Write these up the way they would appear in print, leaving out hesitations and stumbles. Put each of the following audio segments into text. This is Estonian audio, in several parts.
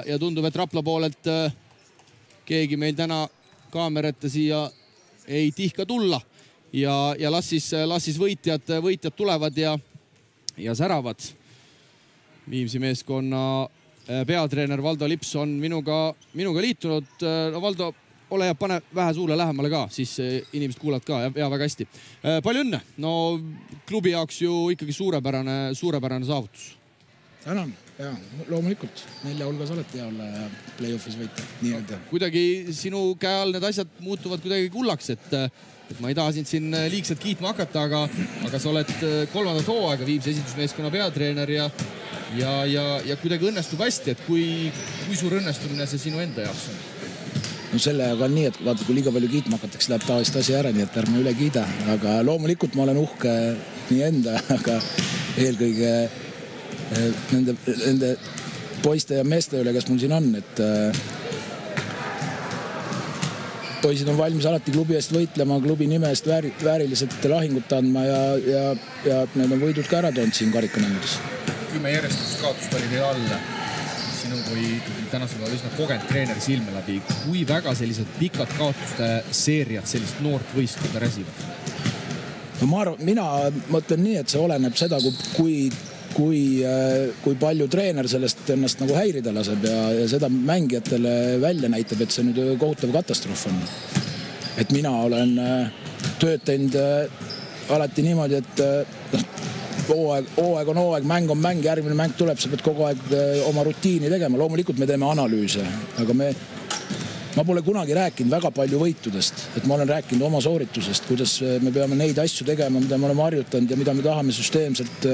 Ja tundub, et Rapla poolelt keegi meil täna kaamerate siia ei tihka tulla ja las siis võitjad tulevad ja säravad. Viimsi meeskonna peatreener Valdo Lips on minuga liitunud. No Valdo, ole ja pane vähe suule lähemale ka, siis inimesed kuulavad ka ja väga hästi. Palju õnne. No klubi jaoks ju ikkagi suurepärane saavutus. Tänan, jaa, loomulikult. 4 hulgas olete hea olla ja play-offis võita. Nii öelda. Kuidagi sinu käe all need asjad muutuvad kuidagi kullaks, et ma ei taha sind siin liigselt kiitma hakata, aga sa oled 3. hooaega Viimsi esindusmeeskonna peatreener ja kuidagi õnnestub hästi, et kui suur õnnestumine see sinu enda jaoks on? No selle aga on nii, et vaata, kui liiga palju kiitma hakatakse, läheb tavalist asi ära, nii et ärme üle kiida. Aga loomulikult ma olen uhke nii enda, aga eelkõige nende poiste ja meeste üle, kes mul siin on, et poisid on valmis alati klubi eest võitlema, klubi nime eest vääriliselt lahingut andma ja need on võidud ka ära toonud siin karikamängudes. 10 järjestust kaotust oli teie all sinu kui tänasel päeval üsna kogenud treeneri silme läbi. Kui väga sellised pikad kaotuste seeriad sellist noort võistkonda räsivad? No mina mõtlen nii, et see oleneb seda, kui palju treener sellest ennast nagu häirida laseb ja seda mängijatele välja näitab, et see nüüd kohutav katastroof on. Et mina olen tööd teinud alati niimoodi, et hooaeg on hooaeg, mäng on mäng, järgmine mäng tuleb, sa pead kogu aeg oma rutiini tegema. Loomulikult me teeme analüüse, aga ma pole kunagi rääkinud väga palju võitudest, et ma olen rääkinud oma sooritusest, kuidas me peame neid asju tegema, mida me oleme harjutanud ja mida me tahame süsteemselt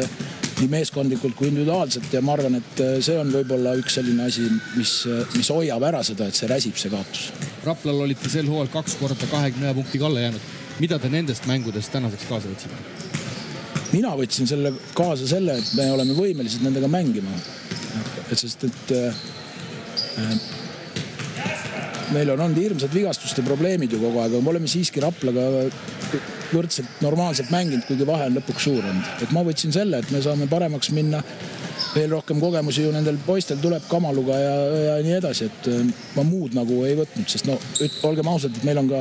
nii meeskondlikult kui individuaalselt ja ma arvan, et see on võib-olla üks selline asi, mis hoiab ära seda, et see räsib see kaotus. Raplal olite sel hooajal 2 korda 20 punkti alla jäänud. Mida te nendest mängudest tänaseks kaasa võtsite? Mina võtsin selle kaasa selle, et me oleme võimelised nendega mängima. Sest et meil on olnud hirmsad vigastuste probleemid ju kogu aeg, aga me oleme siiski Raplaga võrdselt normaalselt mänginud, kuigi vahe on lõpuks suur olnud. Et ma võtsin selle, et me saame paremaks minna, veel rohkem kogemusi ju nendel poistel tuleb Kamaluga ja nii edasi, et ma muud nagu ei võtnud, sest no olgem ausalt, et meil on ka,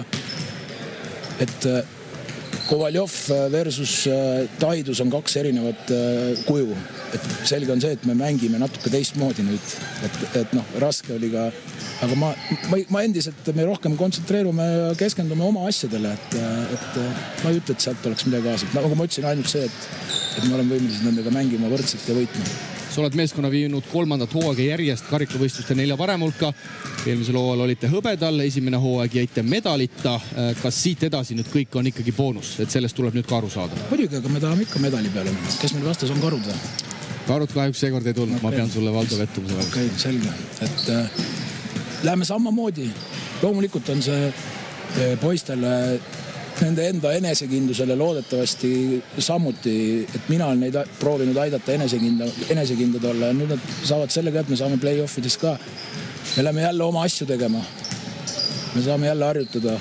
et Kovaljov versus Taidus on 2 erinevat kuju. Et selge on see, et me mängime natuke teistmoodi nüüd, et noh, raske oli ka, aga ma endiselt me rohkem kontsentreerume ja keskendume oma asjadele, et ma ei ütle, et sealt oleks midagi kaasa. Nagu ma ütlesin, ainult see, et me oleme võimelised nendega mängima võrdselt ja võitma. Sa oled meeskonna viinud 3. hooaega järjest karikavõistluste 4 parem hulka. Eelmisel hooajal olite hõbedal, esimene hooaeg jäite medalita. Kas siit edasi nüüd kõik on ikkagi boonus, et sellest tuleb nüüd ka aru saada? Muidugi, aga me tahame ikka medali peale. Kes meil vastas on Karud? Karud kahjuks seekord ei tulnud, ma pean sulle Valdo vettumise välja. Okei, selge. Et läheme samamoodi. Loomulikult on see poistele nende enda enesekindlusele loodetavasti samuti, et mina olen neid proovinud aidata enesekindlad olla ja nüüd nad saavad sellega, et me saame play-offides ka. Me läheme jälle oma asju tegema. Me saame jälle harjutada.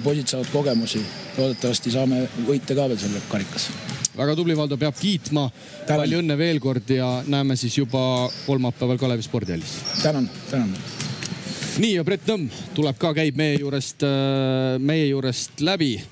Poisid saavad kogemusi. Loodetavasti saame võite ka veel selle karikas. Väga tubli, Valdo, peab kiitma. Palju õnne veel kord ja näeme siis juba kolmapäeval Kalevi spordihallis. Tänan. Nii ja Brett Nõmm tuleb ka, käib meie juurest läbi.